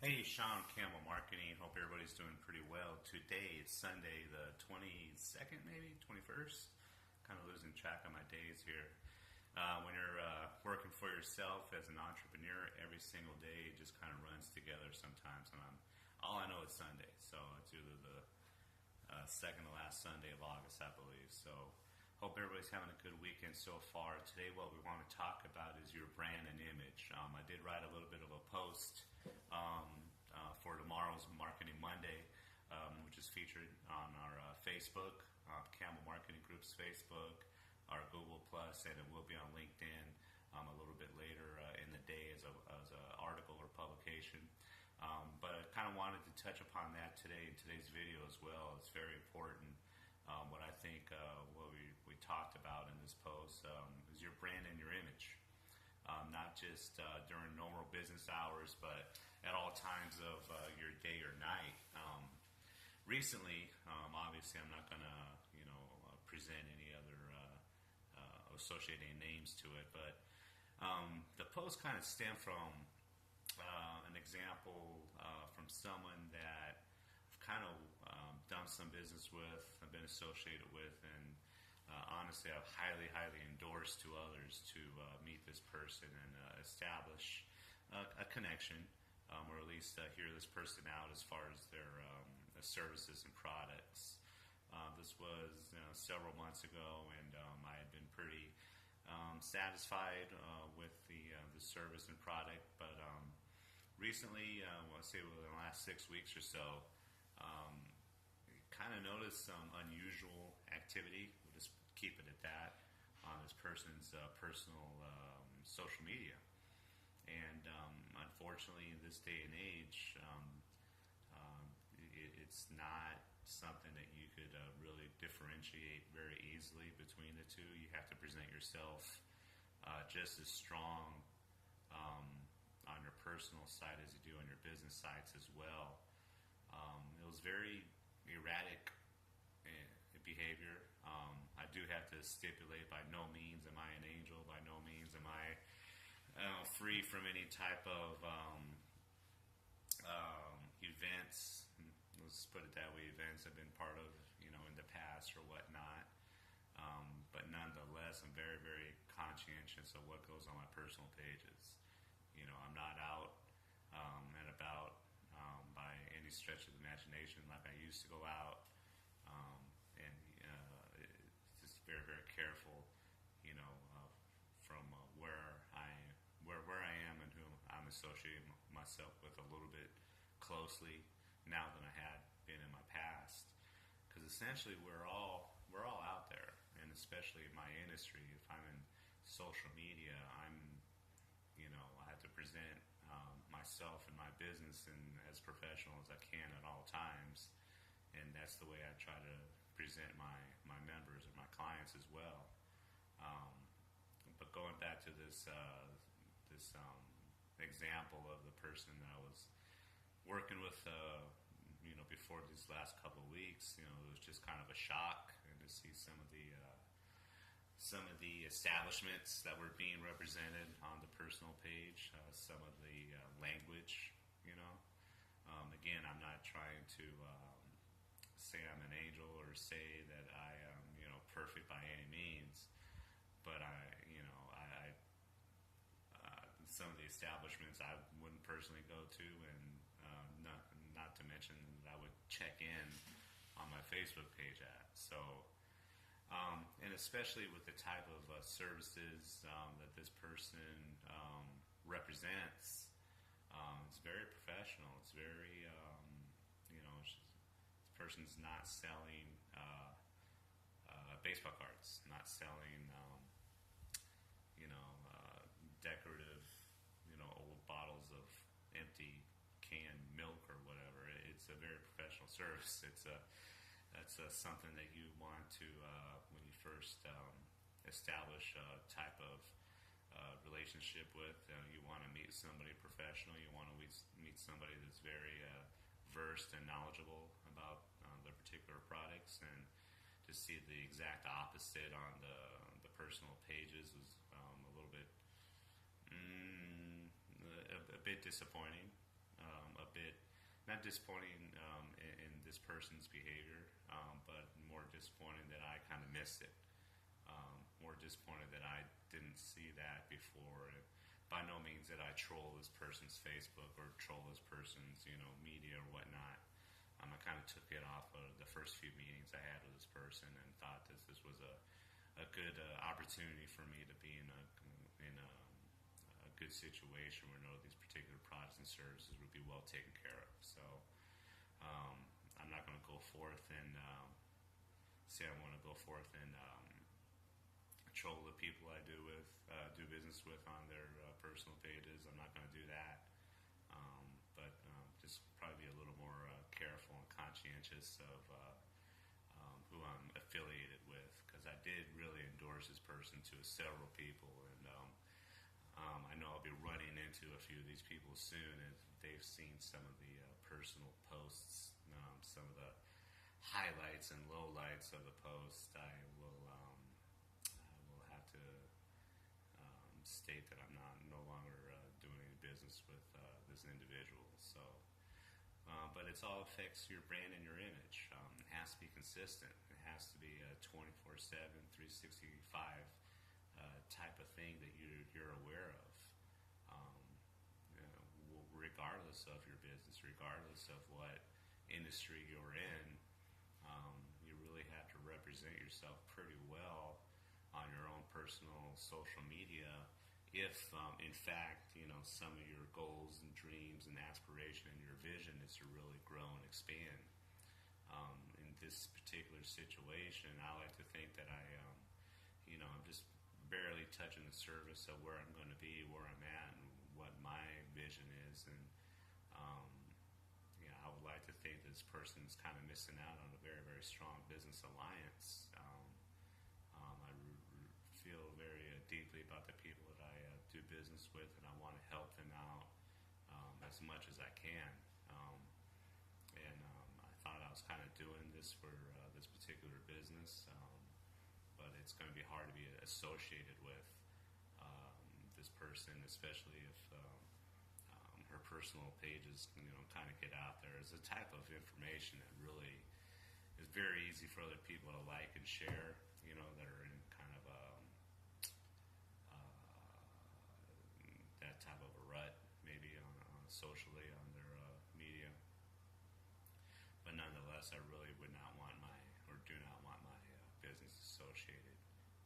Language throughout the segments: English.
Hey, Sean Campbell Marketing. Hope everybody's doing pretty well. Today it's Sunday, the 22nd, maybe 21st. Kind of losing track of my days here. When you're working for yourself as an entrepreneur, every single day just kind of runs together sometimes. And all I know is Sunday, so it's either the second to last Sunday of August, I believe. So hope everybody's having a good weekend so far. Today, what we want to talk about is your brand and image. I did write a little bit of a post for tomorrow's Marketing Monday, which is featured on our Facebook, Campbell Marketing Group's Facebook, our Google Plus, and it will be on LinkedIn a little bit later in the day as an article or publication. But I kind of wanted to touch upon that today in today's video as well. It's very important. What I think what we talked about in this post is your brand and your image. Not just during normal business hours, but at all times of your day or night. Recently, obviously, I'm not going to, present any other associate any names to it, but the post kind of stemmed from an example from someone that I've kind of done some business with, I've been associated with, and honestly, I've highly, highly endorsed to others to meet this person and establish a connection, or at least hear this person out as far as their services and products. This was several months ago, and I had been pretty satisfied with the service and product, but recently, I'll say within the last 6 weeks or so, kind of noticed some unusual activity. We'll just keep it at that on this person's personal social media. And unfortunately, in this day and age, it's not something that you could really differentiate very easily between the two. You have to present yourself just as strong on your personal side as you do on your business sites as well. It was very erratic behavior. I do have to stipulate, by no means am I an angel, by no means am I free from any type of events. Let's put it that way, events I've been part of, in the past or whatnot. But nonetheless, I'm very, very conscientious of what goes on my personal pages. I'm not out and about by any stretch of the imagination like I used to go out, and just very, very careful, from where I am and who I'm associating myself with a little bit closely now than I had been in my past, because essentially we're all out there, and especially in my industry, if I'm in social media, I have to present myself and my business and as professional as I can at all times, and that's the way I try to present my members and my clients as well. But going back to this example of the person that I was working with, before these last couple of weeks, it was just kind of a shock, and to see some of the establishments that were being represented on the personal page, some of the language, again, I'm not trying to say I'm an angel or say that I am, perfect by any means, but some of the establishments I wouldn't personally go to, and not to mention that I would check in on my Facebook page at. So, and especially with the type of services that this person represents, it's very professional. It's very, this person's not selling baseball cards, not selling, decorative, old bottles of empty canned milk or whatever. It's a very professional service. That's something that you want to, when you first establish a type of relationship with, you want to meet somebody professional. You want to meet somebody that's very versed and knowledgeable about the particular products, and to see the exact opposite on the personal pages was a little bit a bit disappointing, a bit not disappointing in this person's behavior, but more disappointed that I kind of missed it. More disappointed that I didn't see that before. And by no means did I troll this person's Facebook or troll this person's media or whatnot. I kind of took it off of the first few meetings I had with this person and thought that this was a good opportunity for me to be in a good situation where these particular products and services would be well taken care of. So I'm not going to go forth and say I want to go forth and troll the people I do business with on their personal pages. I'm not going to do that, but just probably be a little more careful and conscientious of who I'm affiliated with, because I did really endorse this person to several people, and I know I'll be running into a few of these people soon as they've seen some of the personal posts, some of the highlights and lowlights of the post. I will have to state that I'm no longer doing any business with this individual. So, but it all affects your brand and your image. It has to be consistent. It has to be a 24/7, 365 type of thing that you're aware of. Regardless of your business, regardless of what industry you're in, you really have to represent yourself pretty well on your own personal social media if, in fact, some of your goals and dreams and aspiration and your vision is to really grow and expand. In this particular situation, I like to think that I'm just barely touching the surface of where I'm going to be, where I'm at, and what my vision is. And I would like to think that this person is kind of missing out on a very, very strong business alliance. I feel very deeply about the people that I do business with, and I want to help them out as much as I can. I thought I was kind of doing this for this particular business, but it's going to be hard to be associated with this person, especially if her personal pages, kind of get out there. It's a type of information that really is very easy for other people to like and share, that are in kind of that type of a rut, maybe on socially on their media. But nonetheless, I really would not want do not want my business associated,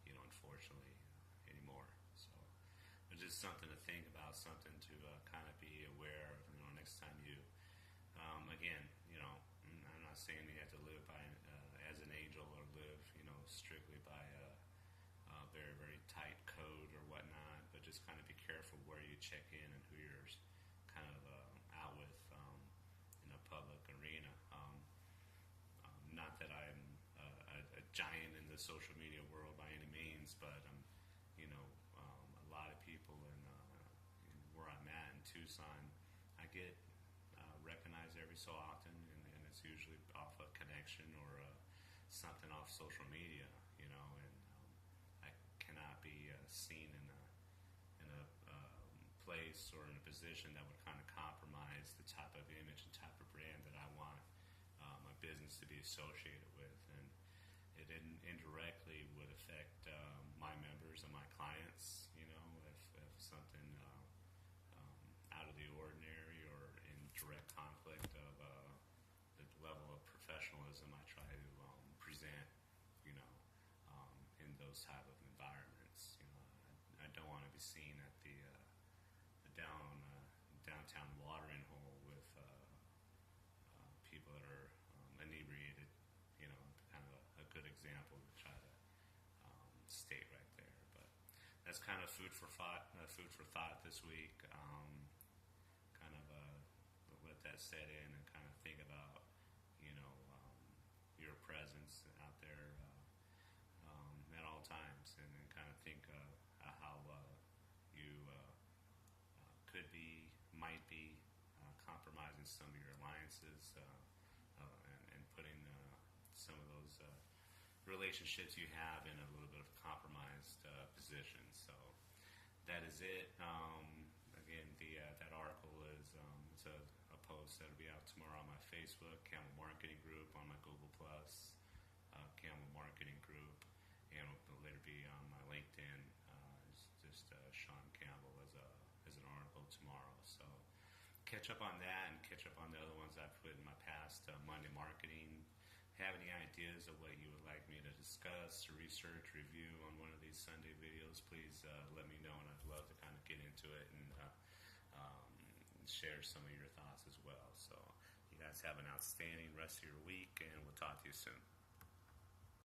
unfortunately, anymore. So, it's just something to think about, something to kind of be aware of. Next time you, again, I'm not saying you have to live by as an angel or live, strictly by a very, very tight code or whatnot. But just kind of be careful where you check in and who you're kind of out with in a public arena. Not that I'm a giant in the social media world by any means, but a lot of people in where I'm at in Tucson, I get recognized every so often, and it's usually off a connection or something off social media, and I cannot be seen in a place or in a position that would kind of compromise the type of image and type of brand that I want my business to be associated with. And it indirectly would affect my members and my clients, if something out of the ordinary or in direct conflict of the level of professionalism I try to present, in those type of environments. I don't want to be seen at the downtown watering hole with people that are inebriated. Kind of a good example to try to state right there. But that's kind of food for thought this week. Kind of let that set in and kind of think about your presence out there at all times, and then kind of think how you could be, might be compromising some of your alliances and putting some of those relationships you have in a little bit of a compromised position. So that is it. Again, that article is it's a post that'll be out tomorrow on my Facebook, Camel Marketing Group, on my Google Plus, Camel Marketing Group, and it'll later be on my LinkedIn. It's just Sean Campbell as an article tomorrow. So catch up on that and catch up on the other ones I've put in my past. Monday Marketing. Have any ideas of what you would like me to discuss, research, review on one of these Sunday videos, please let me know, and I'd love to kind of get into it and share some of your thoughts as well. So you guys have an outstanding rest of your week, and we'll talk to you soon.